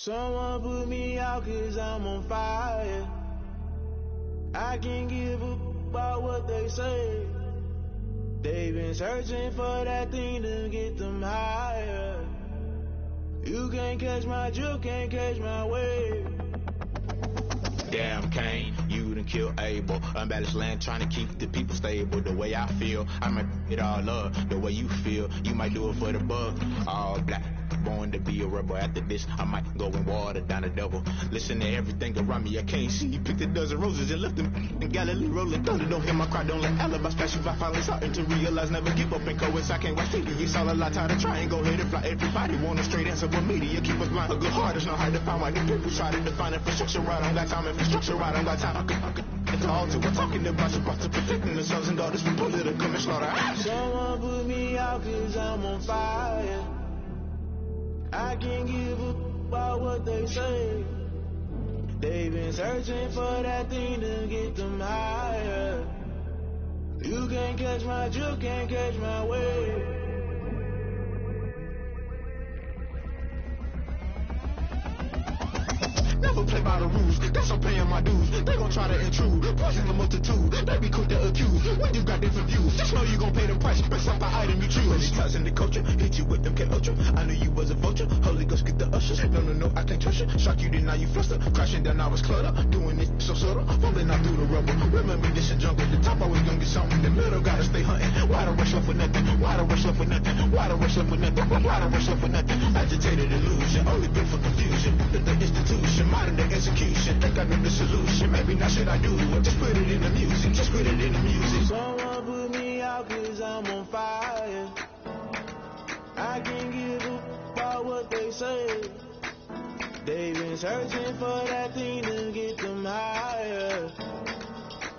Someone put me out 'cause I'm on fire. I can't give a about what they say. They've been searching for that thing to get them higher. You can't catch my drift, can't catch my wave. Damn, Kane, you done killed Abel. Unbalanced land, trying to keep the people stable. The way I feel, I might it all up. The way you feel, you might do it for the buck. All black, born to be a rebel. After this, I might go and water down the devil. Listen to everything around me, I can't see. Picked a dozen roses and left them in Galilee rolling thunder. Don't hear my cry, don't let alibis pass you by. Finally starting to realize, never give up and coexist. I can't watch TV, it's all a lot. Tired of trying, go ahead and fly. Everybody want a straight answer, but media keep us blind. A good heart is not hard to find. Why the people try to define infrastructure right? I don't got time, infrastructure right, I don't got time. It's all to we're talking about your to protecting the sons and daughters from political and slaughter. Someone put me out 'cause I'm on fire. I can't give a about what they say. They've been searching for that thing to get them higher. You can't catch my drift, can't catch my wave. Never play by the rules, that's I'm paying my dues. They gon' try to intrude, poison the multitude. They be quick to accuse, when you got different views. Just know you gon' pay the price, based off the item you choose. Many ties in the culture, hit you with them K-Ultra. I knew you was a vulture, Holy Ghost get the ushers. No, I can't trust you. Shock you, then now you fluster. Crashing down, I was cluttered. Doing it so subtle, falling out through the rubble. Remember this in jungle, the top always gonna get something. The middle gotta stay hunting. Why the rush left for nothing? Why the rush left for nothing? Why the rush left for nothing? Why the rush left for nothing? Agitated illusion, only built for confusion. The institution, modern day execution. Think I know the solution. Maybe not should I do it? Just put it in the music. Just put it in the music. Someone put me out 'cause I'm on fire. I can't give a about what they say. They've been searching for that thing to get them higher.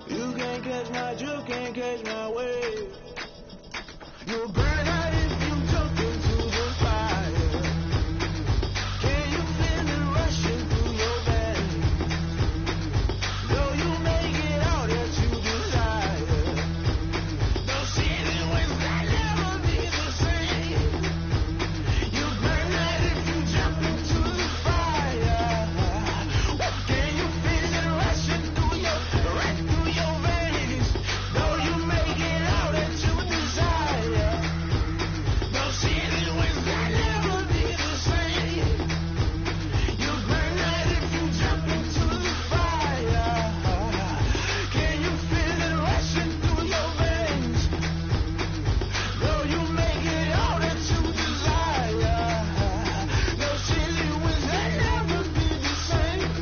You can't catch my drift, can't catch my wave. You'll burn out if you jump into the fire. Can you feel it rushing through your veins? Though you make it out that you desire. Those feelings will never be the same. You burn out if you jump into the fire. Can you feel it rushing through your veins? Though you make it out that you desire. Those feelings will never be the same. You burn out if you jump into the fire. Can you feel it rushing through your veins? Though you make it out that you desire. Those feelings will never be the same.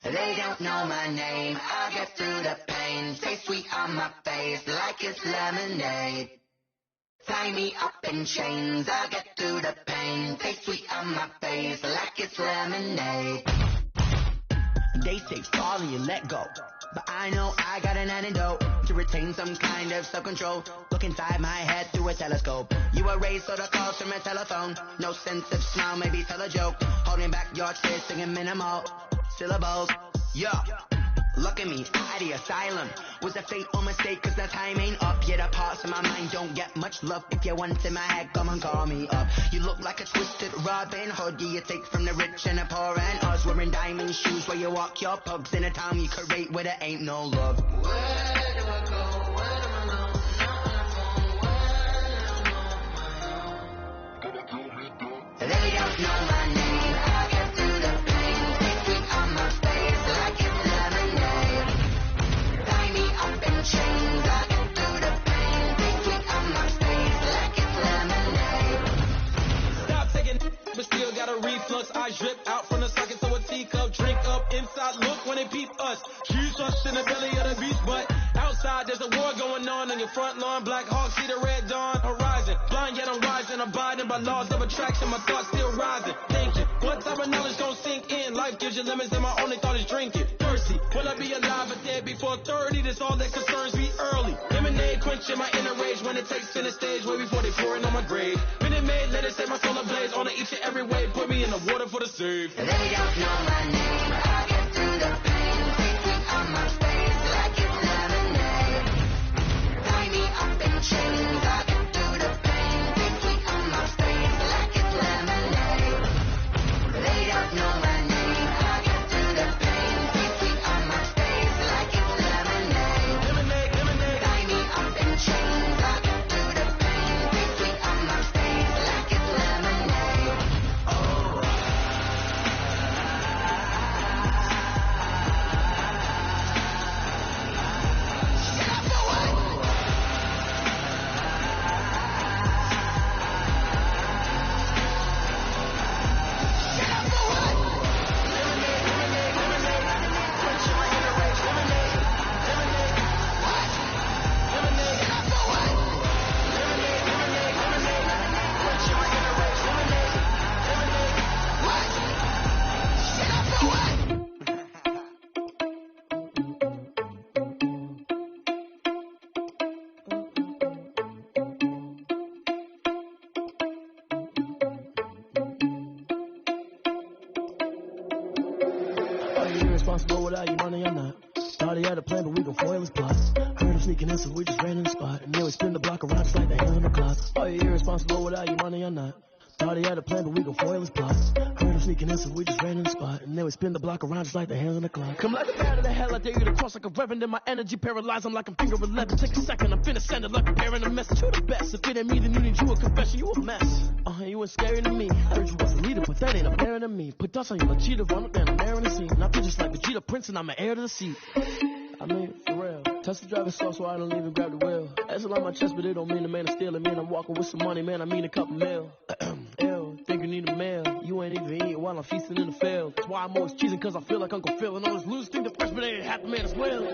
They don't know my name, I get through the pain. Stay sweet on my face like it's lemonade. Tie me up in chains, I get through the pain. Stay sweet on my face like it's lemonade. They say fall and you let go, but I know I got an antidote to retain some kind of self-control. Look inside my head through a telescope. You erase all the calls from a telephone. No sense of smile, maybe tell a joke. Holding back your tears, singing minimal syllables. Yo, look at me, out of the asylum. Was a fate or mistake, 'cause the time ain't up. Yet the parts of my mind don't get much love. If you want in my head, come and call me up. You look like a twisted Robin Hood. You take from the rich and the poor and us. Wearing diamond shoes where you walk your pugs. In a town you create where there ain't no love. Where do I go? Where do I know? They don't know my name. I get through the pain. Stay sweet on my face like it's lemonade. Tie me up in chains. I get through the pain. Stay sweet on my face like it's lemonade. Stop taking but still got a reflux. I drip out from the socket so a teacup. Drink up inside, look when they peep us. Shoes us in the belly of the beast, but outside there's a war going on your front lawn. Black Hawk see the red dawn horizon. Blind yet I'm rising, abiding by laws of attraction. My thoughts still rising, thinking what type of knowledge gon' sink in? Life gives you lemons and my only thought is drinking. Thirsty, will I be alive if there be authority, that's all that concerns me early. Lemonade quenching my inner rage when it takes center stage way before they pouring on my grave. Minute Maid, let it set my soul ablaze on each and every way. Put me in the water for the save. They don't know my name. I get through the pain. Sweet on my face like it's lemonade. Tie me up in chains. I get through the pain. Sweet on my face like it's lemonade. They don't know my name. I get through the pain. Sweet on my face like it's lemonade. Lemonade, lemonade. Tie me up in chains. I get through the pain. Sweet on my face like it's lemonade. Are you irresponsible without your money or not? Thought he had a plan, but we gon' foil his plots. Heard him sneaking in, so we just ran in the spot. And then we spin the block around just like the hand on the clock. Are you irresponsible without your money or not? Thought he had a plan, but we gon' foil his plots. Heard him sneaking in, so we just ran in the spot. And then we spin the block around just like the hands on the clock. Come like a bat of the hell, I dare you to cross like a reverend. In my energy paralyzed, I'm like I'm finger 11. Take a second, I'm finna send it like a parent a message. You the best, if it ain't me, then you need you a confession. You a mess. You ain't scary to me. Heard you was a leader, but that ain't apparent to me. Put dust on you like cheetah, run up there, I'm airing the scene. Now feel just like Vegeta Prince, and I'm an heir to the seat. I mean, for real. Test the driver slow, so I don't even grab the wheel. That's on my chest, but it don't mean the man is stealing. Mean I'm walking with some money, man. I mean a couple mil. Ew, think you need a meal. You ain't even eating while I'm feasting in the field. That's why I'm always cheesing, cause I feel like Uncle Phil. And all this loose thing, the freshman ain't half the man as well.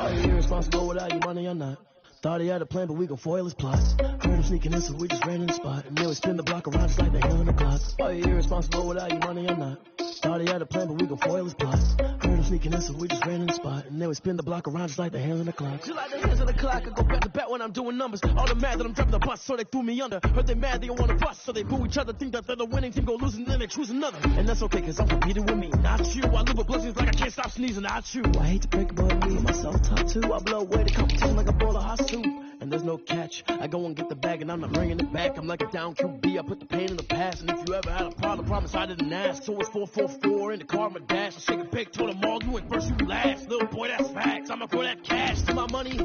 Are you irresponsible without your money or not? Thought he had a plan, but we gon' foil his plots. Heard him sneaking in, so we just ran in the spot. And then we spin the block around just like the hand on the clock. Are you irresponsible without your money or not? Thought he had a plan, but we gon' foil his plots. Heard him sneaking in, so we just ran in the spot. And then we spin the block around just like the hands on the clock. Just like the hands on the clock, I go back to back when I'm doing numbers. All the mad that I'm driving the bus, so they threw me under. Heard they mad, they don't wanna bust, so they boo each other. Think that they're the winning team, go losing, then they choose another. And that's okay, cause I'm competing with me, not you. I live with blessings like I can't stop sneezing, not you. I hate to break it, but me, myself top two. I blow away the competition like a bowl of hot soup. And there's no catch. I go and get the bag, and I'm not bringing it back. I'm like a down QB. I put the pain in the past. And if you ever had a problem, promise I didn't ask. So it's 444 in the car, my dash. I shake a big, told them all, you went first, you last. Little boy, that's facts. I'ma throw that cash to my money.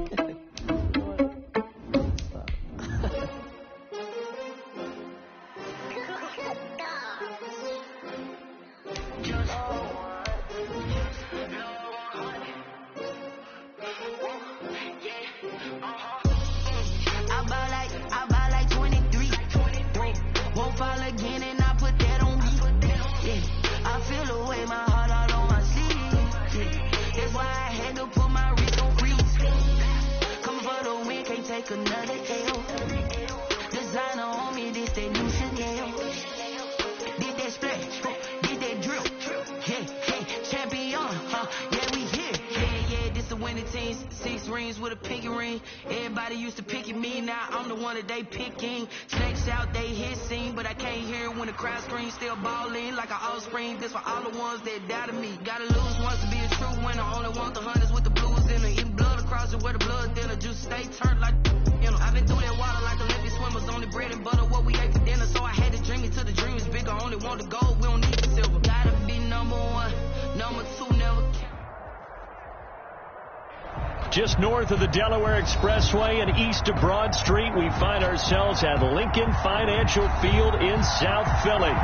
I buy like 23. Won't fall again and I put that on me. Yeah. I feel the way my heart all on my sleeve. Yeah. That's why I had to put my wrist on freeze. Come for the win, can't take another L. Designer on me, this that new Chanel. Did that splash, did that drill. Yeah, champion, yeah, we here. Yeah, this the winning team. 6 rings with a pinky ring. Everybody used to picking me, now I'm the one that they picking. Snakes out, they hissing, but I can't hear when the crowd screams. Still balling like an offspring. This for all the ones that doubted me. Gotta lose once to be a true winner. Only want the hunters with the blues in it. Eating blood across it where the blood thinner. Juice stay turned like, you know. I've been through that water like Olympic swimmers. Only bread and butter, what we ate for dinner. So I had to dream it till the dream is bigger. Only want the gold, we don't need the silver. Gotta be number 1, number 2 never count. Just north of the Delaware Expressway and east of Broad Street, we find ourselves at Lincoln Financial Field in South Philly.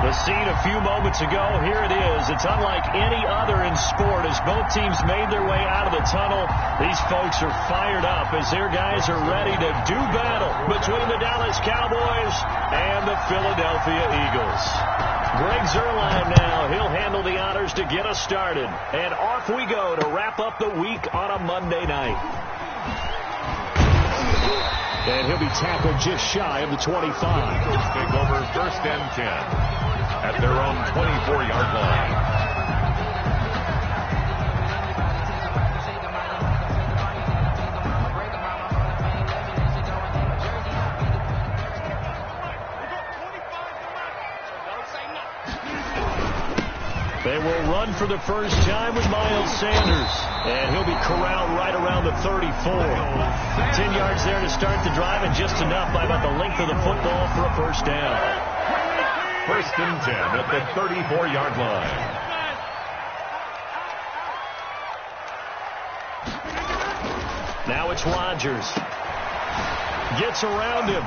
The scene a few moments ago, here it is. It's unlike any other in sport as both teams made their way out of the tunnel. These folks are fired up as their guys are ready to do battle between the Dallas Cowboys and the Philadelphia Eagles. Greg Zuerlein now, he'll handle the honors to get us started. And off we go to wrap up the week on a Monday night. And he'll be tackled just shy of the 25. Take over 1st and 10 at their own 24-yard line. They will run for the first time with Miles Sanders, and he'll be corralled right around the 34. 10 yards there to start the drive, and just enough by about the length of the football for a first down. First and 10 at the 34-yard line. Now it's Rodgers. Gets around him.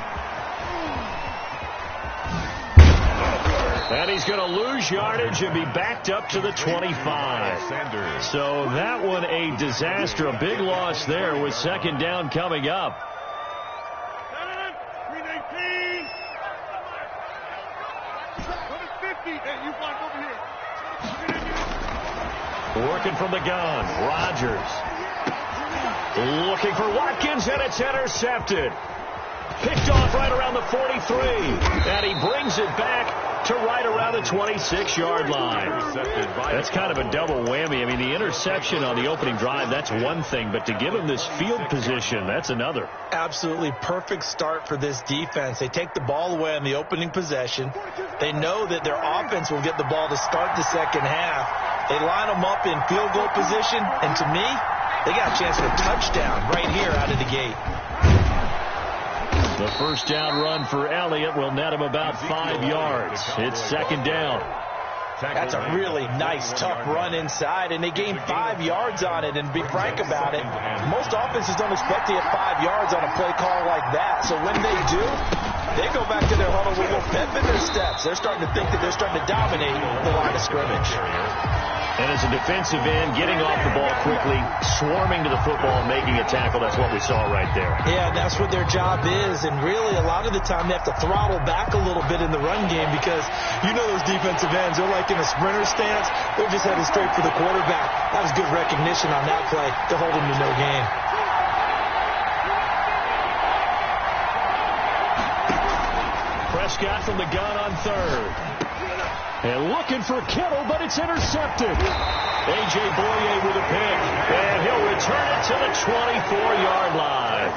And he's going to lose yardage and be backed up to the 25. Sanders. So that one a disaster. A big loss there with second down coming up. Working from the gun. Rodgers. Looking for Watkins, and it's intercepted. Picked off right around the 43. And he brings it back to right around the 26-yard line. That's kind of a double whammy. I mean, the interception on the opening drive, that's one thing. But to give him this field position, that's another. Absolutely perfect start for this defense. They take the ball away on the opening possession. They know that their offense will get the ball to start the second half. They line them up in field goal position. And to me, they got a chance for a touchdown right here out of the gate. The first down run for Elliott will net him about 5 yards. It's second down. That's a really nice, tough run inside, and they gained 5 yards on it. And to be frank about it, most offenses don't expect to get 5 yards on a play call like that. So when they do, they go back to their huddle with a little pep in their steps. They're starting to think that they're starting to dominate the line of scrimmage. And as a defensive end, getting off the ball quickly, swarming to the football, and making a tackle, that's what we saw right there. Yeah, that's what their job is. And really, a lot of the time, they have to throttle back a little bit in the run game because you know those defensive ends, they're like in a sprinter stance. They're just headed straight for the quarterback. That was good recognition on that play to hold him to no gain. Prescott from the gun on third. And looking for Kittle, but it's intercepted. A.J. Boye with a pick, and he'll return it to the 24-yard line.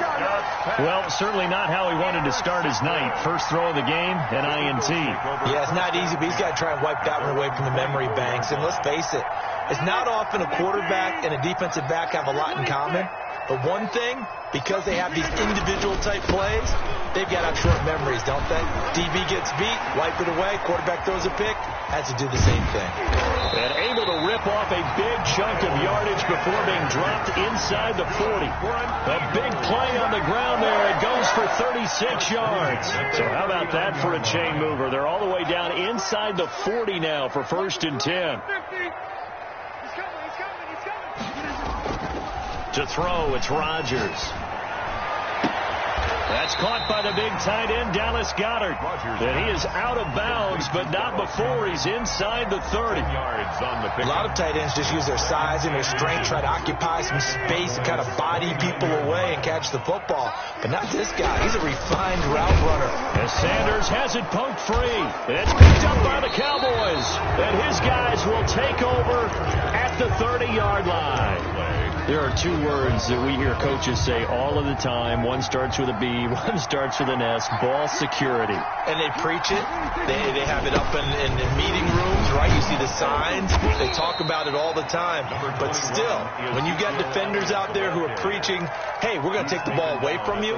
Well, certainly not how he wanted to start his night. First throw of the game, an INT. Yeah, it's not easy, but he's got to try and wipe that one away from the memory banks. And let's face it, it's not often a quarterback and a defensive back have a lot in common. But one thing, because they have these individual type plays, they've got to have short memories, don't they? DB gets beat, wipe it away, quarterback throws a pick, has to do the same thing. And able to rip off a big chunk of yardage before being dropped inside the 40. A big play on the ground there. It goes for 36 yards. So how about that for a chain mover? They're all the way down inside the 40 now for first and 10. To throw, it's Rodgers. That's caught by the big tight end, Dallas Goedert. And he is out of bounds, but not before he's inside the 30. A lot of tight ends just use their size and their strength, try to occupy some space and kind of body people away and catch the football. But not this guy. He's a refined route runner. As Sanders has it poked free. It's picked up by the Cowboys. And his guys will take over at the 30-yard line. There are two words that we hear coaches say all of the time. One starts with a B, one starts with an S, ball security. And they preach it. They have it up in meeting rooms, right? You see the signs. They talk about it all the time. But still, when you got defenders out there who are preaching, hey, we're going to take the ball away from you,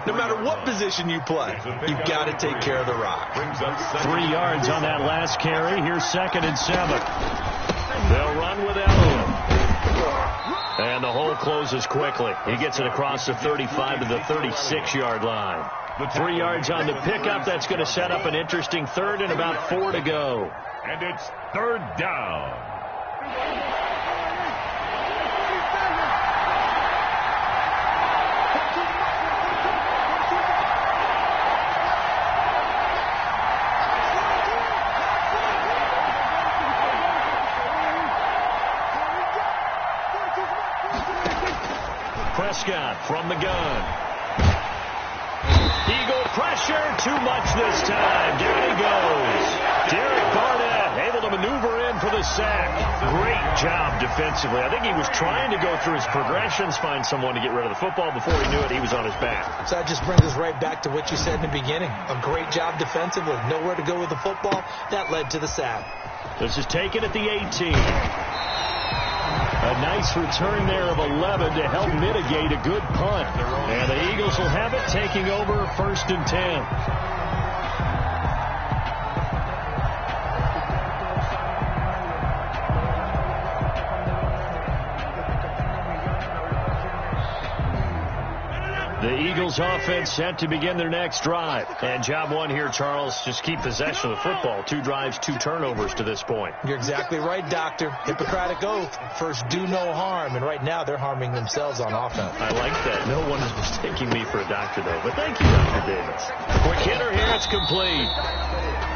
no matter what position you play, you've got to take care of the rock. 3 yards on that last carry. Here's 2nd and 7. They'll run with Elliott. And the hole closes quickly. He gets it across the 35 to the 36-yard line. 3 yards on the pickup. That's going to set up an interesting third and about 4 to go. And it's third down. Prescott from the gun. Eagle pressure, too much this time. Down he goes. Derek Barnett able to maneuver in for the sack. Great job defensively. I think he was trying to go through his progressions, find someone to get rid of the football. Before he knew it, he was on his back. So that just brings us right back to what you said in the beginning. A great job defensively. Nowhere to go with the football. That led to the sack. This is taken at the 18. A nice return there of 11 to help mitigate a good punt. And the Eagles will have it, taking over 1st and 10. The Eagles offense set to begin their next drive. And job one here, Charles, just keep possession of the football. 2 drives, 2 turnovers to this point. You're exactly right, Doctor. Hippocratic oath. First, do no harm. And right now, they're harming themselves on offense. I like that. No one is mistaking me for a doctor, though. But thank you, Dr. Davis. Quick hitter here. It's complete.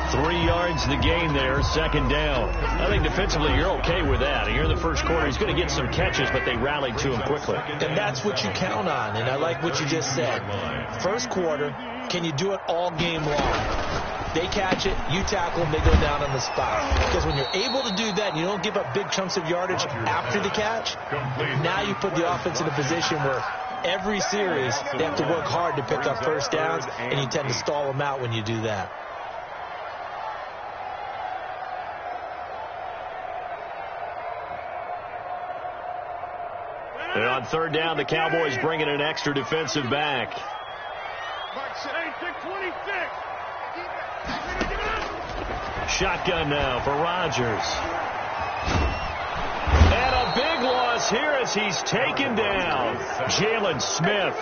3 yards the gain there, 2nd down. I think defensively you're okay with that. Here in the first quarter, he's going to get some catches, but they rallied to him quickly. And that's what you count on, and I like what you just said. First quarter, can you do it all game long? They catch it, you tackle them, they go down on the spot. Because when you're able to do that and you don't give up big chunks of yardage after the catch, now you put the offense in a position where every series they have to work hard to pick up first downs, and you tend to stall them out when you do that. And on 3rd down, the Cowboys bring in an extra defensive back. Shotgun now for Rodgers. And a big loss here as he's taken down. Jalen Smith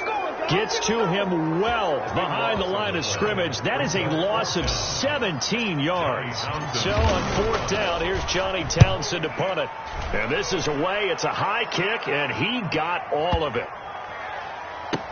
gets to him well behind the line of scrimmage. That is a loss of 17 yards. So on 4th down, here's Johnny Townsend to punt it. And this is away. It's a high kick, and he got all of it.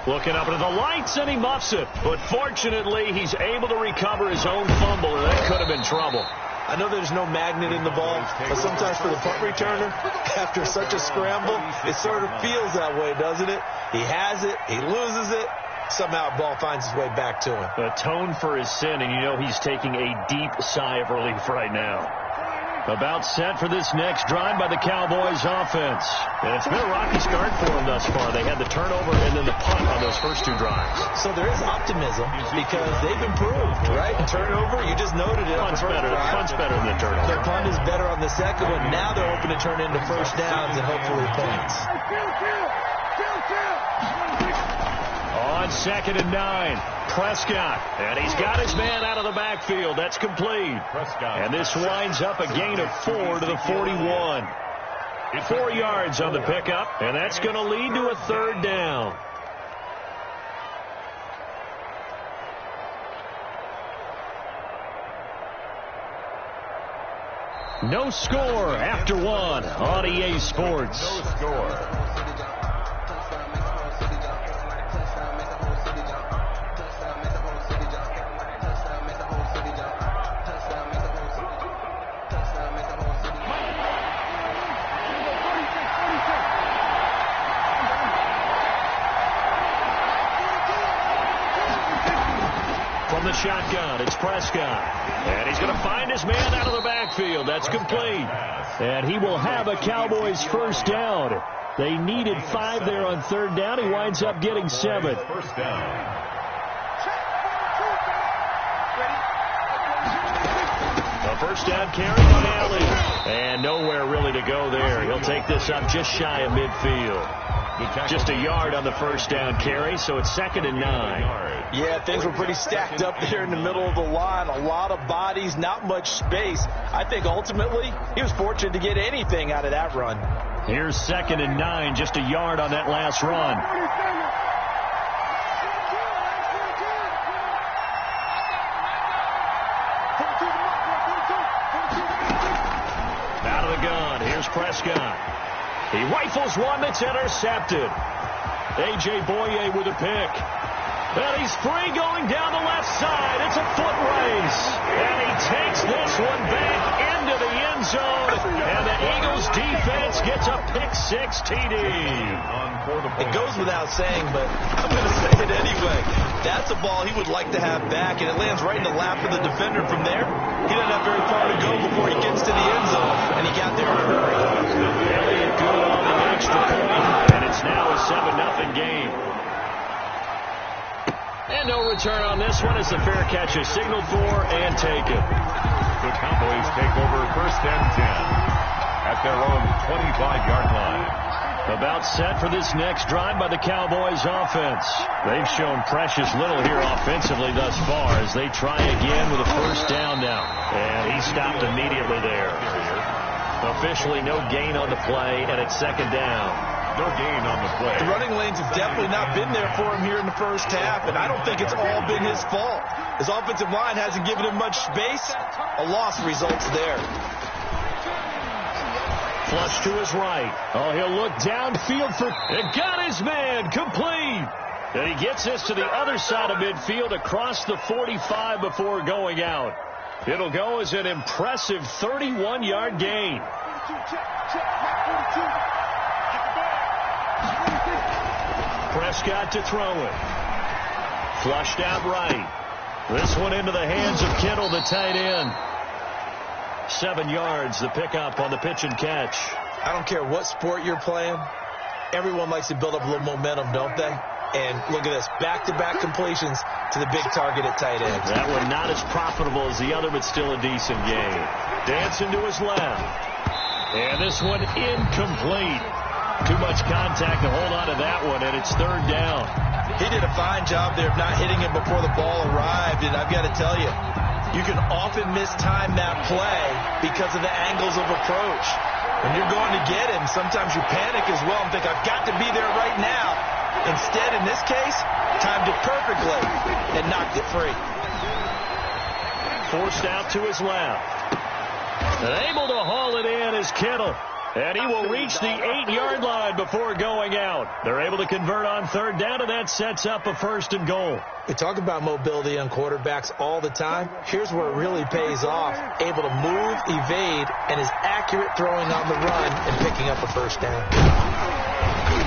Looking up into the lights, and he muffs it. But fortunately, he's able to recover his own fumble, and that could have been trouble. I know there's no magnet in the ball, but sometimes for the punt returner, after such a scramble, it sort of feels that way, doesn't it? He has it, he loses it, somehow the ball finds its way back to him. Atone for his sin, and you know he's taking a deep sigh of relief right now. About set for this next drive by the Cowboys offense. And it's been a rocky start for them thus far. They had the turnover and then the punt on those first 2 drives. So there is optimism because they've improved, right? Turnover, you just noted it. Punt's better than the turnover. Their punt is better on the second one. Now they're hoping to turn into first downs and hopefully points. On 2nd and 9, Prescott. And he's got his man out of the backfield. That's complete. And this winds up a gain of 4 to the 41. 4 yards on the pickup, and that's going to lead to a 3rd down. No score after 1 on EA Sports. No score. The shotgun, it's Prescott. And he's going to find his man out of the backfield. That's complete. And he will have a Cowboys first down. They needed 5 there on 3rd down. He winds up getting 7. First down. The first down carry on Alley. And nowhere really to go there. He'll take this up just shy of midfield. Just a yard on the first down carry, so it's 2nd and 9. Yeah, things were pretty stacked up there in the middle of the line. A lot of bodies, not much space. I think ultimately he was fortunate to get anything out of that run. Here's 2nd and 9, just a yard on that last run. Out of the gun, here's Prescott. He rifles one that's intercepted. A.J. Boye with a pick. And he's free going down the left side. It's a foot race. And he takes this one back into the end zone. And the Eagles defense gets a pick-6 TD. It goes without saying, but I'm going to say it anyway. That's a ball he would like to have back, and it lands right in the lap of the defender from there. He doesn't have very far to go before he gets to the end zone, and he got there return on this one as the fair catch is signaled for and taken. The Cowboys take over 1st and 10 at their own 25-yard line. About set for this next drive by the Cowboys offense. They've shown precious little here offensively thus far as they try again with a 1st down now. And he stopped immediately there. Officially no gain on the play, and it's 2nd down. No gain on the play. The running lanes have definitely not been there for him here in the 1st half, and I don't think it's all been his fault. His offensive line hasn't given him much space. A loss results there. Flush to his right. Oh, he'll look downfield for... It got his man complete. And he gets this to the other side of midfield across the 45 before going out. It'll go as an impressive 31-yard gain. Prescott to throw it. Flushed out right. This one into the hands of Kittle, the tight end. 7 yards, the pickup on the pitch and catch. I don't care what sport you're playing. Everyone likes to build up a little momentum, don't they? And look at this, back-to-back completions to the big target at tight end. That one not as profitable as the other, but still a decent game. Dancing to his left. And this one incomplete. Too much contact to hold on to that one, and it's 3rd down. He did a fine job there of not hitting him before the ball arrived, and I've got to tell you, you can often mistime that play because of the angles of approach. When you're going to get him, sometimes you panic as well and think, I've got to be there right now. Instead, in this case, timed it perfectly and knocked it free. Forced out to his left. And able to haul it in is Kittle. And he will reach the 8-yard line before going out. They're able to convert on 3rd down, and that sets up a 1st and goal. We talk about mobility on quarterbacks all the time. Here's where it really pays off. Able to move, evade, and is accurate throwing on the run and picking up a 1st down.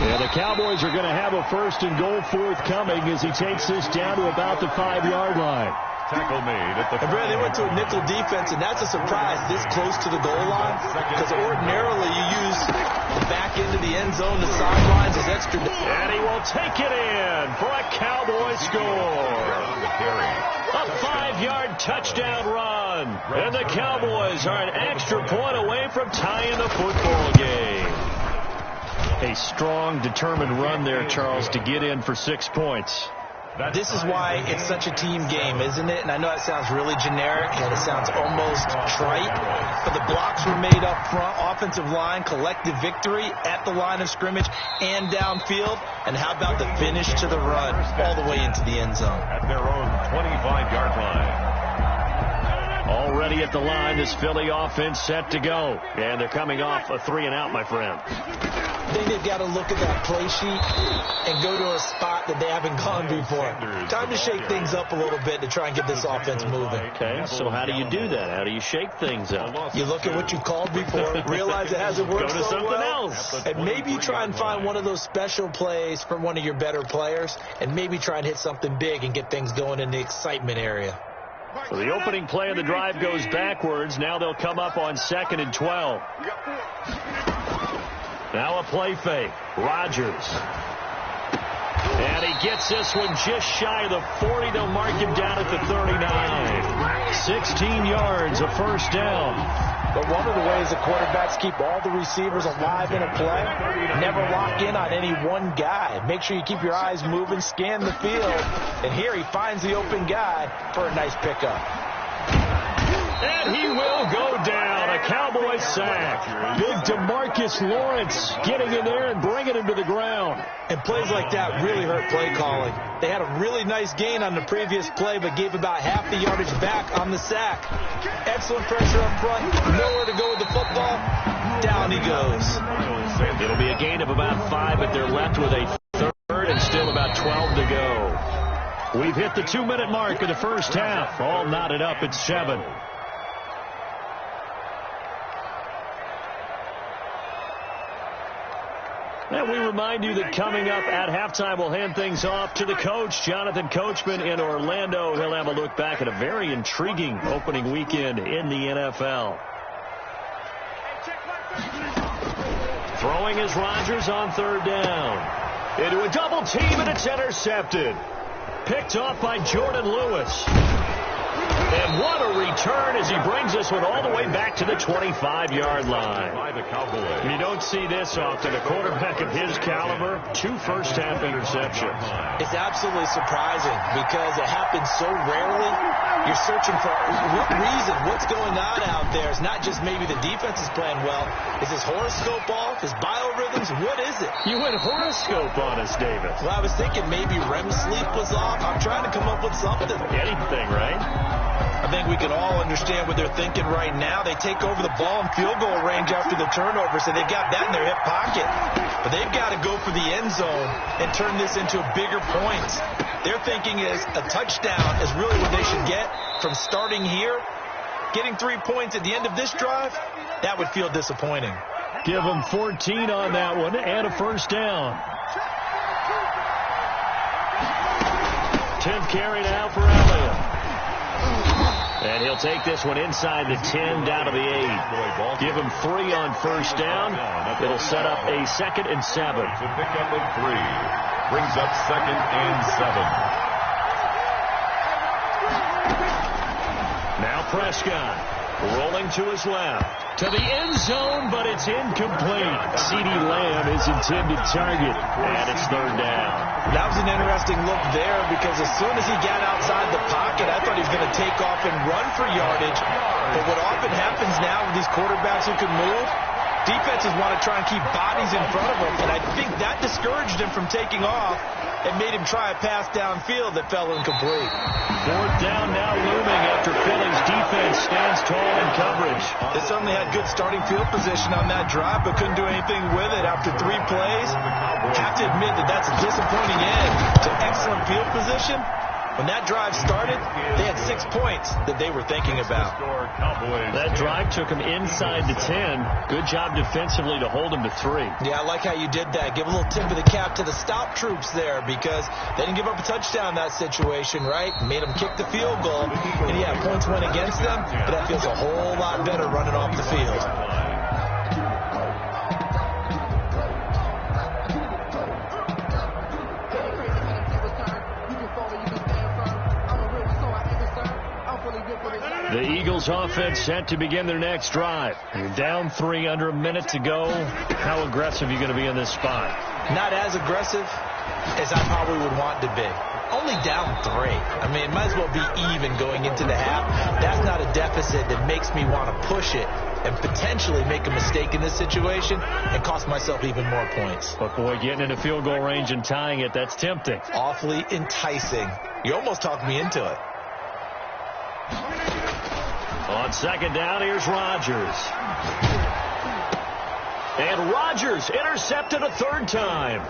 Yeah, the Cowboys are going to have a 1st and goal forthcoming as he takes this down to about the 5-yard line. Tackle made at the... And Brad, they went to a nickel defense, and that's a surprise this close to the goal line, because ordinarily you use the back end of the end zone, the sidelines as extra... And he will take it in for a Cowboy score. A 5-yard touchdown run. And the Cowboys are an extra point away from tying the football game. A strong, determined run there, Charles, to get in for 6 points. This is why it's such a team game, isn't it? And I know it sounds really generic and it sounds almost trite, but the blocks were made up front, offensive line, collective victory at the line of scrimmage and downfield. And how about the finish to the run all the way into the end zone? At their own 25-yard line. Already at the line, this Philly offense set to go. And they're coming off a 3-and-out, my friend. I think they've got to look at that play sheet and go to a spot that they haven't gone before. Time to shake things up a little bit to try and get this offense moving. Okay, so how do you do that? How do you shake things up? You look at what you called before, realize it hasn't worked Go to so something well, else. and maybe you try and find one of those special plays from one of your better players, and maybe try and hit something big and get things going in the excitement area. So the opening play of the drive goes backwards. Now they'll come up on 2nd and 12. Now a play fake. Rodgers. And he gets this one just shy of the 40. They'll mark him down at the 39. 16 yards, a 1st down. But one of the ways the quarterbacks keep all the receivers alive in a play, never lock in on any one guy. Make sure you keep your eyes moving, scan the field. And here he finds the open guy for a nice pickup. And he will go down. A Cowboy sack. Big DeMarcus Lawrence getting in there and bringing him to the ground. And plays like that really hurt play calling. They had a really nice gain on the previous play, but gave about half the yardage back on the sack. Excellent pressure up front. Nowhere to go with the football. Down he goes. It'll be a gain of about 5, but they're left with a 3rd and still about 12 to go. We've hit the 2-minute mark of the 1st half. All knotted up at 7. And we remind you that coming up at halftime, we'll hand things off to the coach, Jonathan Coachman in Orlando. He'll have a look back at a very intriguing opening weekend in the NFL. Throwing is Rodgers on 3rd down. Into a double team, and it's intercepted. Picked off by Jordan Lewis. And what a return as he brings this one all the way back to the 25-yard line. By the Cowboys. You don't see this often. A quarterback of his caliber, 2 first-half interceptions. It's absolutely surprising because it happens so rarely. You're searching for what reason, what's going on out there. It's not just maybe the defense is playing well. Is his horoscope off? His biorhythms? What is it? You went horoscope on us, David. Well, I was thinking maybe REM sleep was off. I'm trying to come up with something. Anything, right? I think we can all understand what they're thinking right now. They take over the ball in field goal range after the turnover, so they've got that in their hip pocket. But they've got to go for the end zone and turn this into bigger points. Their thinking is a touchdown is really what they should get from starting here. Getting 3 points at the end of this drive, that would feel disappointing. Give them 14 on that one and a first down. 10th carry now for Elliott. And he'll take this one inside the 10 down to the 8. Give him 3 on first down. It'll set up a 2nd and 7. To pick up at 3. Brings up 2nd and 7. Now Prescott rolling to his left. To the end zone, but it's incomplete. CeeDee Lamb is intended target, and it's 3rd down. That was an interesting look there because as soon as he got outside the pocket, I thought he was going to take off and run for yardage. But what often happens now with these quarterbacks who can move, defenses want to try and keep bodies in front of them, and I think that discouraged him from taking off and made him try a pass downfield that fell incomplete. 4th down now looming after Philly's defense stands tall in coverage. They certainly had good starting field position on that drive, but couldn't do anything with it after 3 plays. Have to admit that that's a disappointing end to excellent field position. When that drive started, they had 6 points that they were thinking about. That drive took them inside the 10. Good job defensively to hold them to 3. Yeah, I like how you did that. Give a little tip of the cap to the stop troops there because they didn't give up a touchdown in that situation, right? Made them kick the field goal. And yeah, points went against them, but that feels a whole lot better running off the field. The Eagles offense set to begin their next drive. You're down 3, under a minute to go. How aggressive are you going to be in this spot? Not as aggressive as I probably would want to be. Only down 3. I mean, it might as well be even going into the half. That's not a deficit that makes me want to push it and potentially make a mistake in this situation and cost myself even more points. But, boy, getting into field goal range and tying it, that's tempting. Awfully enticing. You almost talked me into it. On 2nd down, here's Rodgers. And Rodgers intercepted a 3rd time.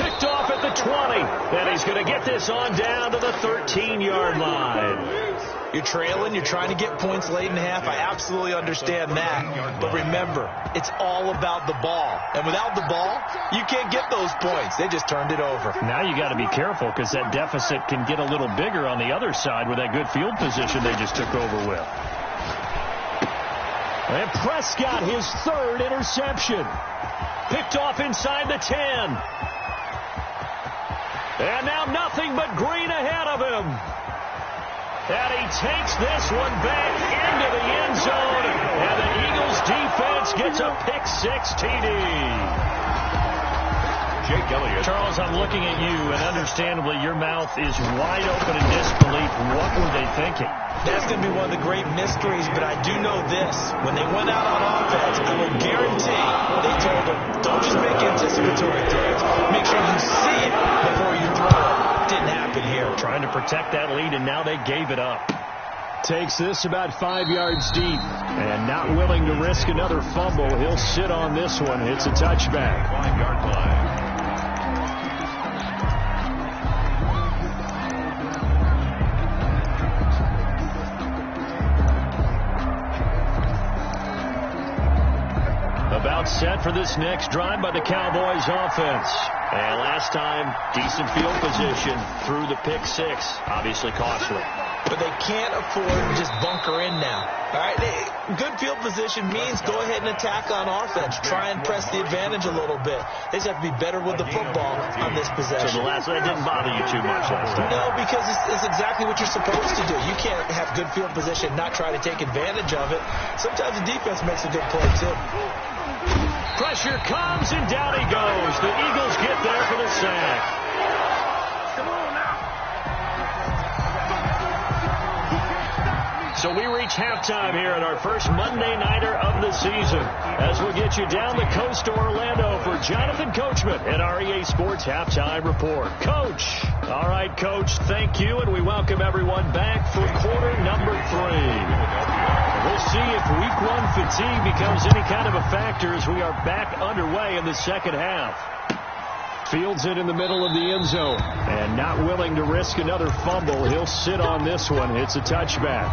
Picked off at the 20. And he's going to get this on down to the 13-yard line. You're trailing. You're trying to get points late in the half. I absolutely understand that. But remember, it's all about the ball. And without the ball, you can't get those points. They just turned it over. Now you got to be careful because that deficit can get a little bigger on the other side with that good field position they just took over with. And Prescott, his 3rd interception. Picked off inside the 10. And now nothing but green ahead of him. And he takes this one back into the end zone. And the Eagles defense gets a pick-6 TD. Jake Elliott. Charles, I'm looking at you, and understandably your mouth is wide open in disbelief. What were they thinking? That's going to be one of the great mysteries, but I do know this. When they went out on offense, I will guarantee they told them, don't just make anticipatory throws. Make sure you see it before you throw it. Didn't happen here. Trying to protect that lead, and now they gave it up. Takes this about 5 yards deep, and not willing to risk another fumble. He'll sit on this one. It's a touchback. 5-yard line. About set for this next drive by the Cowboys offense. And last time, decent field position through the pick-6. Obviously costly. but they can't afford to just bunker in now. All right, good field position means go ahead and attack on offense. Try and press the advantage a little bit. They just have to be better with the football on this possession. So that didn't bother you too much last time? No, because it's exactly what you're supposed to do. You can't have good field position, not try to take advantage of it. Sometimes the defense makes a good play, too. Pressure comes, and down he goes. The Eagles get there for the sack. Come on now. So we reach halftime here at our first Monday Nighter of the season, as we'll get you down the coast to Orlando for Jonathan Coachman at our EA Sports Halftime Report. Coach. All right, Coach, thank you, and we welcome everyone back for quarter number 3. We'll see if week 1 fatigue becomes any kind of a factor as we are back underway in the second half. Fields it in the middle of the end zone, and not willing to risk another fumble. He'll sit on this one. It's a touchback.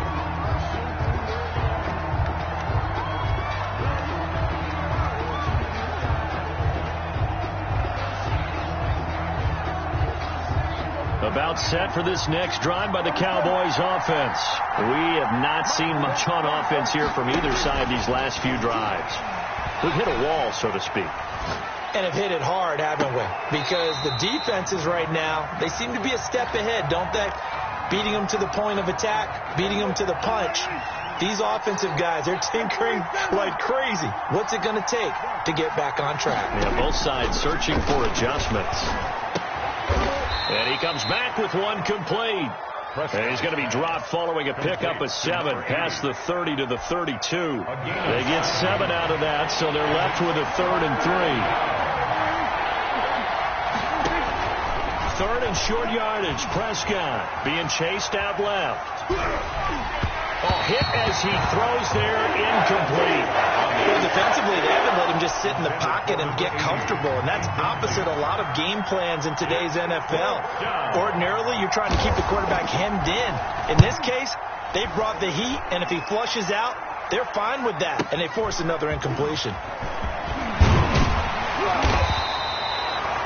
About set for this next drive by the Cowboys offense. We have not seen much on offense here from either side these last few drives. We've hit a wall, so to speak. And have hit it hard, haven't we? Because the defenses right now, they seem to be a step ahead, don't they? Beating them to the point of attack, beating them to the punch. These offensive guys, they're tinkering like crazy. What's it going to take to get back on track? Yeah, both sides searching for adjustments. And he comes back with one complete. And he's going to be dropped following a pickup of 7 past the 30 to the 32. They get 7 out of that, so they're left with a 3rd and 3. 3rd and short yardage. Prescott being chased out left. Hit as he throws there, incomplete. Well, defensively, they haven't let him just sit in the pocket and get comfortable, and that's opposite a lot of game plans in today's NFL. Ordinarily, you're trying to keep the quarterback hemmed in. In this case, they brought the heat, and if he flushes out, they're fine with that, and they force another incompletion.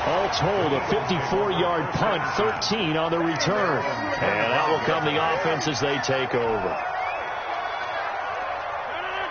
All told, a 54-yard punt, 13 on the return. And out will come the offense as they take over.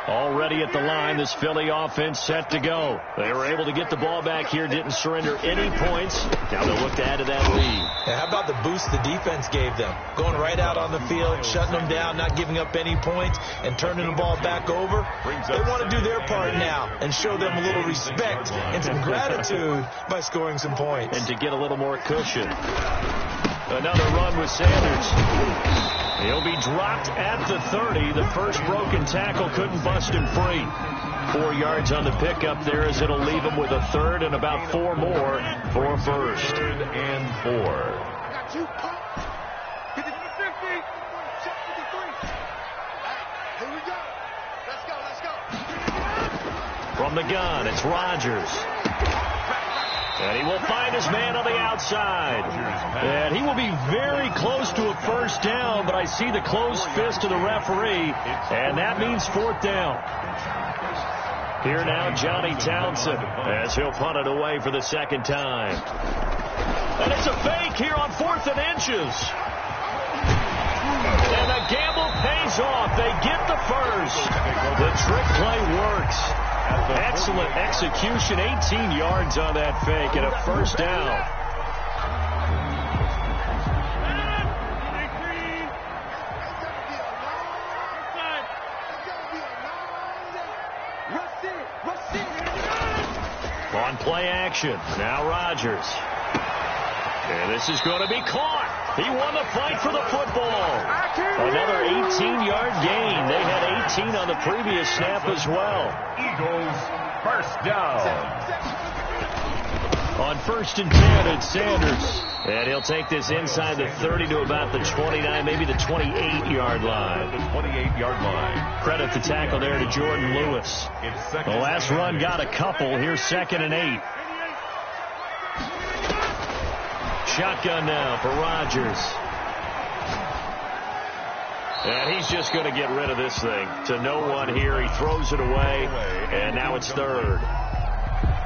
Already at the line, this Philly offense set to go. They were able to get the ball back here, didn't surrender any points. Now they'll look to add to that lead. Yeah, how about the boost the defense gave them? Going right out on the field, shutting them down, not giving up any points, and turning the ball back over. They want to do their part now and show them a little respect and some gratitude by scoring some points. And to get a little more cushion. Another run with Sanders. He'll be dropped at the 30. The first broken tackle couldn't bust him free. 4 yards on the pickup there as it'll leave him with a 3rd and about 4 more for a first. 3rd and 4. Here we go. Let's go. From the gun, it's Rodgers. And he will find his man on the outside. And he will be very close to a first down, but I see the closed fist of the referee, and that means 4th down. Here now, Johnny Townsend, as he'll punt it away for the 2nd time. And it's a fake here on 4th and inches. And the gamble pays off. They get the first. The trick play works. Excellent execution, 18 yards on that fake and a first down. On play action, now Rodgers. And this is going to be caught. He won the fight for the football. Another 18-yard gain. They had 18 on the previous snap as well. Eagles, first down. On 1st and 10, it's Sanders. And he'll take this inside the 30 to about the 29, maybe the 28-yard line. The 28-yard line. Credit the tackle there to Jordan Lewis. The last run got a couple. Here's 2nd and 8. Shotgun now for Rodgers. And he's just going to get rid of this thing. To no one here. He throws it away. And now it's 3rd.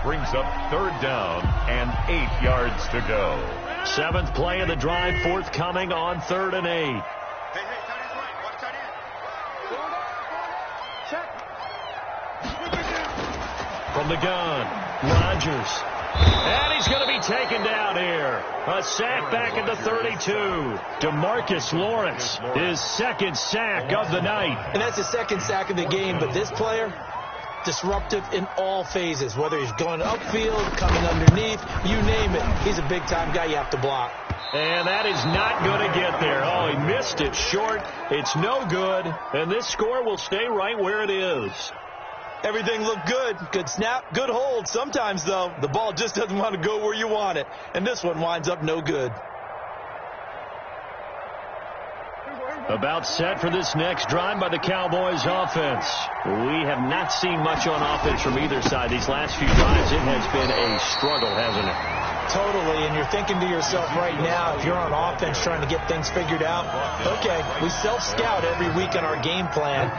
Brings up 3rd down and 8 yards to go. 7th play of the drive, forthcoming on 3rd and 8. From the gun, Rodgers. And he's going to be taken down here. A sack back at the 32. DeMarcus Lawrence, his second sack of the night. And that's the second sack of the game, but this player, disruptive in all phases, whether he's going upfield, coming underneath, you name it. He's a big-time guy you have to block. And that is not going to get there. Oh, he missed it short. It's no good. And this score will stay right where it is. Everything looked good. Good snap, good hold. Sometimes, though, the ball just doesn't want to go where you want it. And this one winds up no good. About set for this next drive by the Cowboys offense. We have not seen much on offense from either side. These last few drives, it has been a struggle, hasn't it? Totally, and you're thinking to yourself right now, if you're on offense trying to get things figured out, okay, we self-scout every week in our game plan.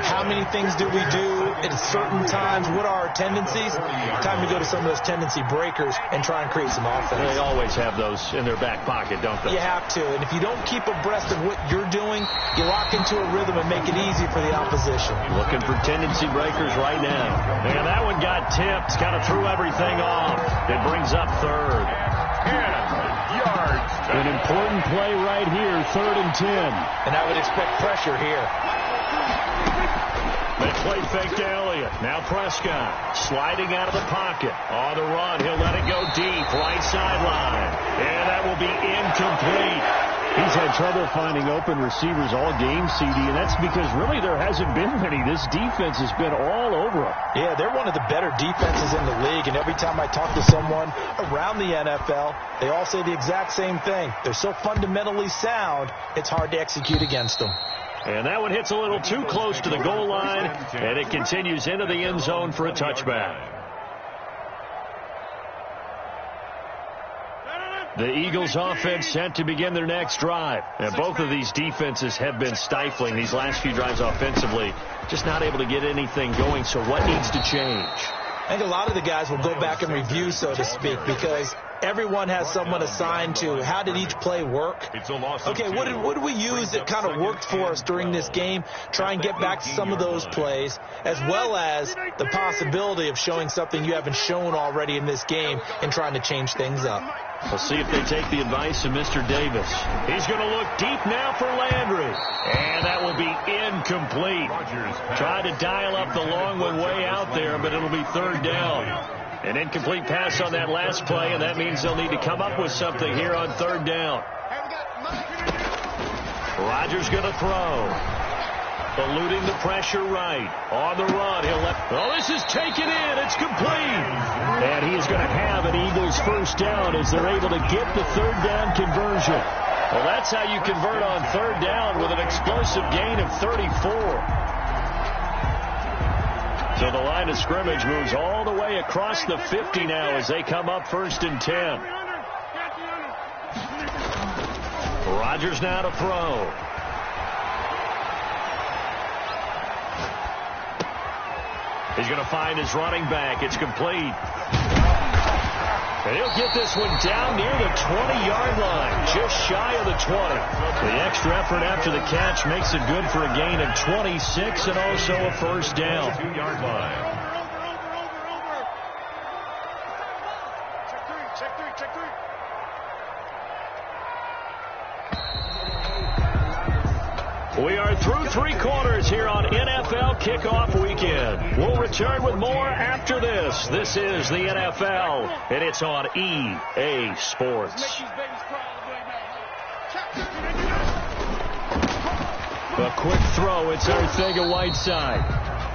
How many things do we do at certain times? What are our tendencies? Time to go to some of those tendency breakers and try and create some offense. They always have those in their back pocket, don't they? You have to, and if you don't keep abreast of what you're doing, you lock into a rhythm and make it easy for the opposition. Looking for tendency breakers right now. And that one got tipped, kind of threw everything off. It brings up third. 10 yards. An important play right here, 3rd and 10. And I would expect pressure here. They play fake to Elliott. Now Prescott sliding out of the pocket. On the run, he'll let it go deep, right sideline. And that will be incomplete. He's had trouble finding open receivers all game, CD, and that's because really there hasn't been many. This defense has been all over him. Yeah, they're one of the better defenses in the league, and every time I talk to someone around the NFL, they all say the exact same thing. They're so fundamentally sound, it's hard to execute against them. And that one hits a little too close to the goal line, and it continues into the end zone for a touchback. The Eagles offense set to begin their next drive. And both of these defenses have been stifling these last few drives offensively. Just not able to get anything going, so what needs to change? I think a lot of the guys will go back and review, so to speak, because everyone has someone assigned to how did each play work. Okay, what did we use that kind of worked for us during this game? Try and get back to some of those plays, as well as the possibility of showing something you haven't shown already in this game and trying to change things up. We'll see if they take the advice of Mr. Davis. He's going to look deep now for Landry. And that will be incomplete. Tried to dial up the long one way out there, but it'll be 3rd down. An incomplete pass on that last play, and that means they'll need to come up with something here on 3rd down. Rodgers going to throw. Eluding the pressure right. On the run. He'll let. Oh, this is taken in. It's complete. And he's going to have an Eagles first down as they're able to get the 3rd down conversion. Well, that's how you convert on 3rd down with an explosive gain of 34. So the line of scrimmage moves all the way across the 50 now as they come up 1st and 10. Rodgers now to throw. He's going to find his running back. It's complete. And he'll get this one down near the 20-yard line, just shy of the 20. The extra effort after the catch makes it good for a gain of 26 and also a first down. 2-yard line. Check three. We are through 3 quarters here on NFL Kickoff Weekend. We'll return with more after this. This is the NFL, and it's on EA Sports. A quick throw. It's Arcega-Whiteside.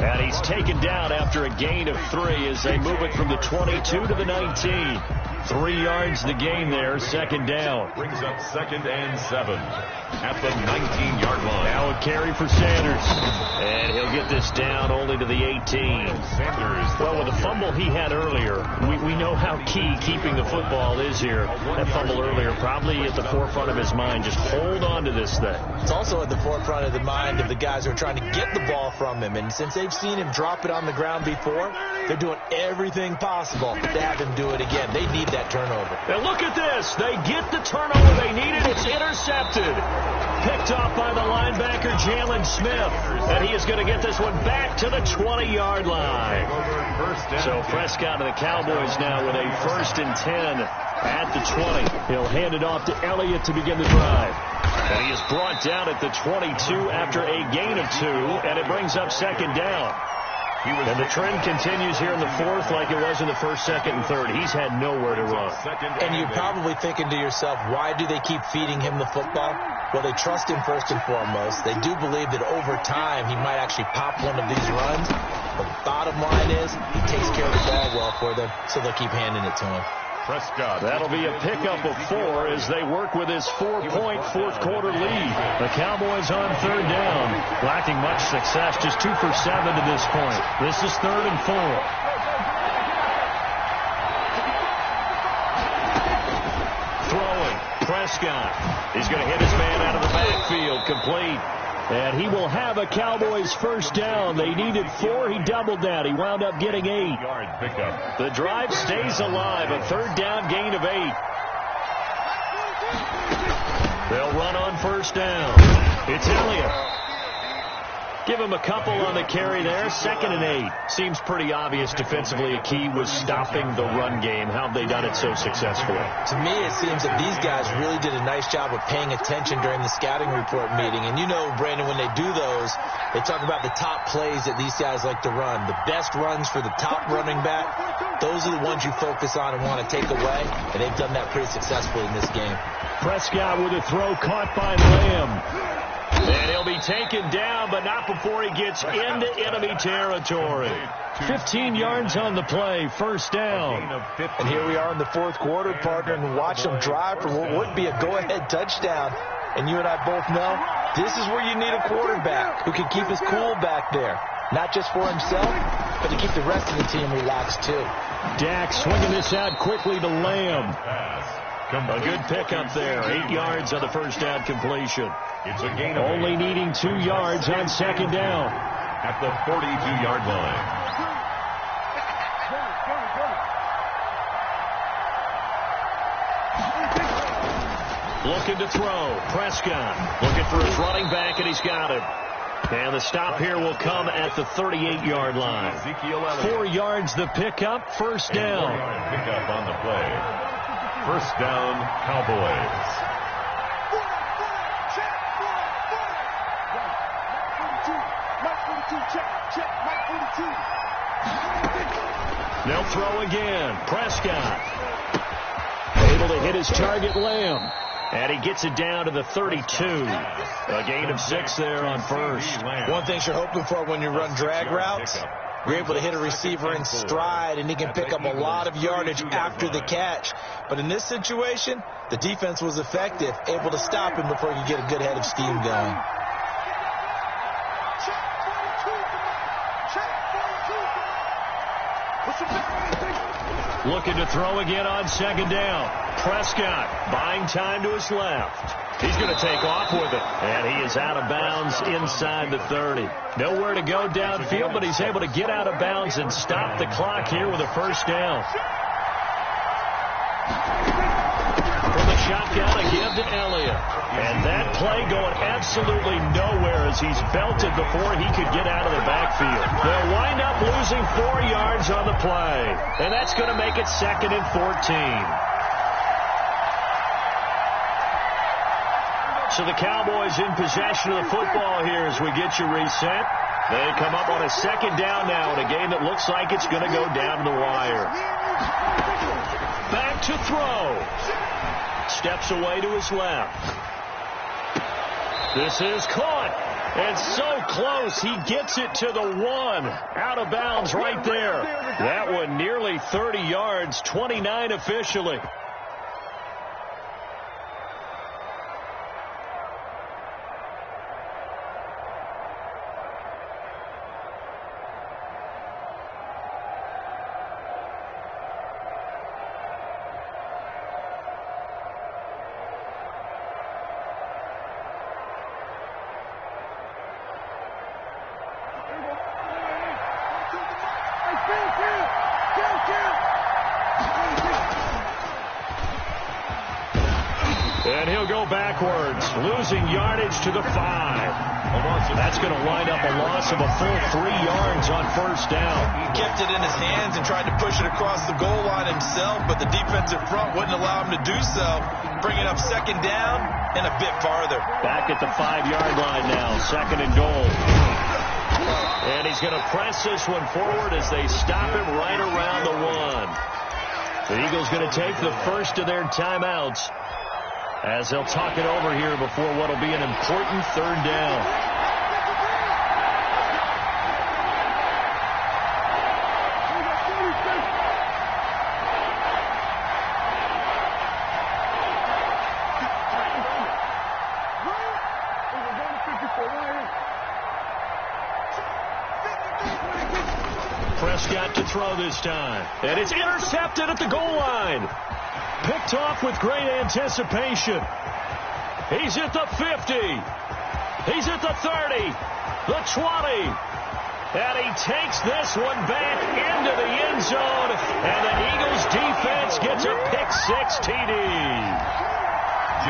And he's taken down after a gain of 3 as they move it from the 22 to the 19. 3 yards the gain there, 2nd down. Brings up 2nd and 7 at the 19-yard line. Now a carry for Sanders. And he'll get this down only to the 18. Sanders. Well, with the fumble he had earlier, we know how key keeping the football is here. That fumble earlier probably at the forefront of his mind. Just hold on to this thing. It's also at the forefront of the mind of the guys who are trying to get the ball from him. And since they've seen him drop it on the ground before, they're doing everything possible to have him do it again. They need that turnover. And look at this. They get the turnover they needed. It's intercepted. picked off by the linebacker, Jalen Smith. And he is going to get this one back to the 20-yard line. So Prescott and the Cowboys now with a 1st and 10 at the 20. He'll hand it off to Elliott to begin the drive. And he is brought down at the 22 after a gain of 2, and it brings up 2nd down. And the trend continues here in the 4th like it was in the 1st, 2nd, and 3rd. He's had nowhere to run. And you're probably thinking to yourself, why do they keep feeding him the football? Well, they trust him first and foremost. They do believe that over time he might actually pop one of these runs. But the bottom line is he takes care of the ball well for them, so they'll keep handing it to him. Prescott. That'll be a pickup of 4 as they work with his 4-point 4th-quarter lead. The Cowboys on 3rd down, lacking much success, just 2 for 7 to this point. This is 3rd and 4. Throwing, Prescott. He's going to hit his man out of the backfield, complete. And he will have a Cowboys 1st down. They needed 4. He doubled that. He wound up getting 8. Pickup. The drive stays alive. A 3rd down gain of 8. They'll run on 1st down. It's Elliott. Give him a couple on the carry there. 2nd and 8. Seems pretty obvious defensively a key was stopping the run game. How have they done it so successfully? To me, it seems that these guys really did a nice job of paying attention during the scouting report meeting. And you know, Brandon, when they do those, they talk about the top plays that these guys like to run. The best runs for the top running back, those are the ones you focus on and want to take away. And they've done that pretty successfully in this game. Prescott with a throw caught by Lamb. And he'll be taken down, but not before he gets into enemy territory. 15 yards on the play, 1st down. And here we are in the 4th quarter, partner, and watch them drive for what would be a go-ahead touchdown. And you and I both know this is where you need a quarterback who can keep his cool back there. Not just for himself, but to keep the rest of the team relaxed, too. Dak swinging this out quickly to Lamb. A good pickup there. 8 yards on the 1st down completion. It's a gain of only needing 2 yards on 2nd down. At the 42-yard line. Looking to throw. Prescott looking for his running back, and he's got him. And the stop here will come at the 38-yard line. 4 yards the pickup, 1st down. Pickup on the play. 1st down, Cowboys. They'll throw again. Prescott able to hit his target, Lamb. And he gets it down to the 32. A gain of 6 there on 1st. One thing you're hoping for when you run drag routes, you're able to hit a receiver in stride, and he can pick up a lot of yardage after the catch. But in this situation, the defense was effective, able to stop him before he could get a good head of steam going. Looking to throw again on 2nd down. Prescott buying time to his left. He's going to take off with it. And he is out of bounds inside the 30. Nowhere to go downfield, but he's able to get out of bounds and stop the clock here with a 1st down. From the shotgun, a give to Elliott. And that play going absolutely nowhere as he's belted before he could get out of the backfield. They'll wind up losing 4 yards on the play. And that's going to make it 2nd and 14. So the Cowboys in possession of the football here as we get you reset. They come up on a 2nd down now in a game that looks like it's going to go down to the wire. Back to throw. Steps away to his left. This is caught. And so close. He gets it to the 1. Out of bounds right there. That one nearly 30 yards, 29 officially. go backwards, losing yardage to the 5. That's going to wind up a loss of a full 3 yards on first down. He kept it in his hands and tried to push it across the goal line himself, but the defensive front wouldn't allow him to do so, bringing up second down and a bit farther. Back at the 5-yard line now, second and goal. And he's going to press this one forward as they stop him right around the 1. The Eagles going to take the first of their timeouts as they'll talk it over here before what will be an important third down. Prescott to throw this time. And it's intercepted at the goal line. Picked off with great anticipation. He's at the 50. He's at the 30. The 20. And he takes this one back into the end zone. And the Eagles defense gets a pick-6 TD.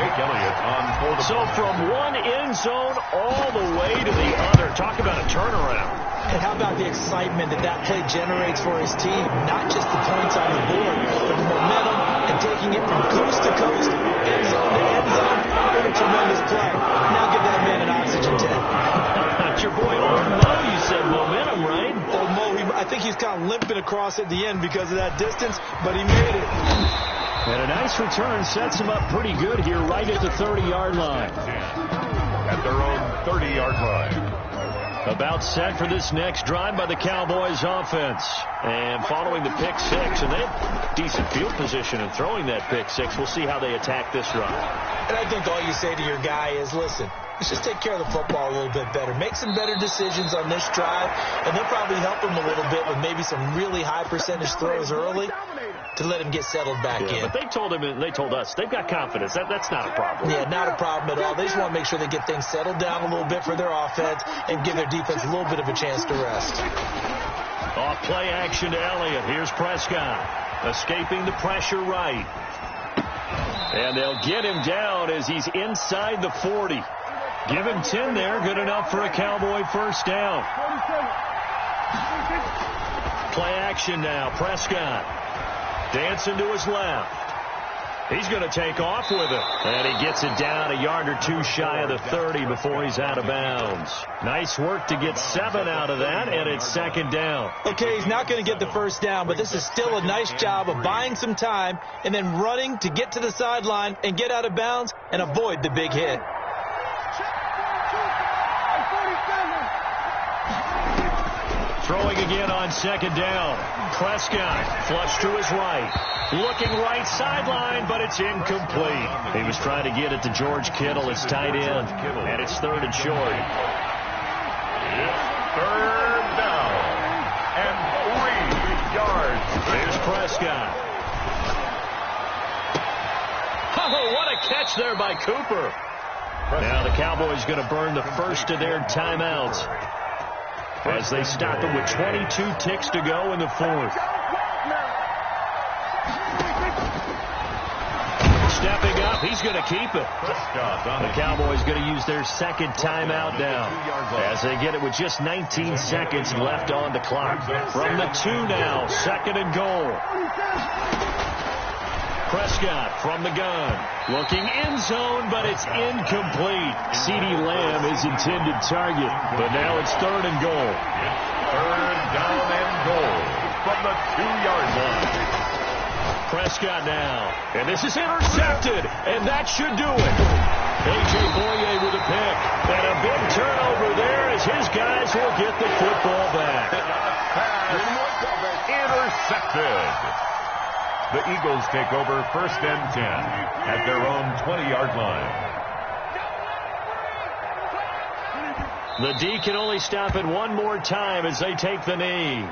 Jake Elliott on for the... So from one end zone all the way to the other. Talk about a turnaround. And how about the excitement that play generates for his team? Not just the points on the board, but the momentum and taking it from coast to coast, end zone to end zone. What a tremendous play. Now give that man an oxygen tank. That's your boy Old Mo. You said momentum, right? Old Mo, I think he's kind of limping across at the end because of that distance, but he made it. And a nice return sets him up pretty good here right at the 30-yard line. At their own 30-yard line. About set for this next drive by the Cowboys offense. And following the pick-6, and they have decent field position in throwing that pick-6. We'll see how they attack this drive. And I think all you say to your guy is, listen, let's just take care of the football a little bit better. Make some better decisions on this drive, and they'll probably help him a little bit with maybe some really high percentage throws early to let him get settled back in. But they told him, and they told us, they've got confidence. That's not a problem. Yeah, not a problem at all. They just want to make sure they get things settled down a little bit for their offense and give their defense a little bit of a chance to rest. Off play action to Elliott. Here's Prescott. Escaping the pressure right. And they'll get him down as he's inside the 40. Give him 10 there. Good enough for a Cowboy first down. Play action now. Prescott dancing to his left. He's going to take off with it. And he gets it down a yard or two shy of the 30 before he's out of bounds. Nice work to get 7 out of that, and it's second down. Okay, he's not going to get the first down, but this is still a nice job of buying some time and then running to get to the sideline and get out of bounds and avoid the big hit. Throwing again on second down. Prescott flush to his right. Looking right sideline, but it's incomplete. He was trying to get it to George Kittle, his tight end. And it's third and short. It's third down and 3 yards. Here's Prescott. Oh, what a catch there by Cooper. Now the Cowboys going to burn the first of their timeouts as they stop them with 22 ticks to go in the fourth. Stepping up, he's going to keep it. The Cowboys going to use their second timeout now as they get it with just 19 seconds left on the clock. From the 2 now, second and goal. Prescott from the gun. Looking end zone, but it's incomplete. CeeDee Lamb is intended target, but now it's third and goal. Third down and goal from the 2-yard line. Prescott now, and this is intercepted, and that should do it. A.J. Boye with a pick, and a big turnover there as his guys will get the football back. Intercepted. The Eagles take over first and 10 at their own 20-yard line. The D can only stop it one more time as they take the knee.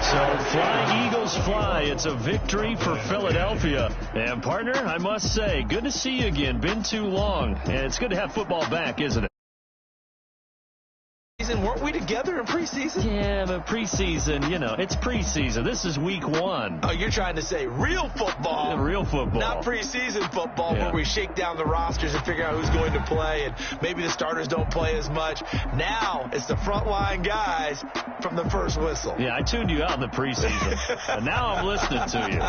So fly, Eagles fly. It's a victory for Philadelphia. And, partner, I must say, good to see you again. Been too long. And it's good to have football back, isn't it? preseason. Weren't we together in preseason? Yeah, but preseason, it's preseason. This is week 1. Oh, you're trying to say real football. Yeah, real football. Not preseason football where we shake down the rosters and figure out who's going to play, and maybe the starters don't play as much. Now it's the frontline guys from the first whistle. Yeah, I tuned you out in the preseason, and now I'm listening to you.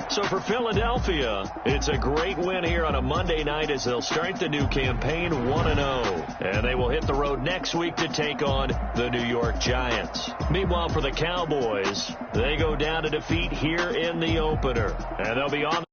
So for Philadelphia, it's a great win here on a Monday night as they'll start the new campaign 1-0. And they will hit the road next week to take on the New York Giants. Meanwhile, for the Cowboys, they go down to defeat here in the opener. And they'll be on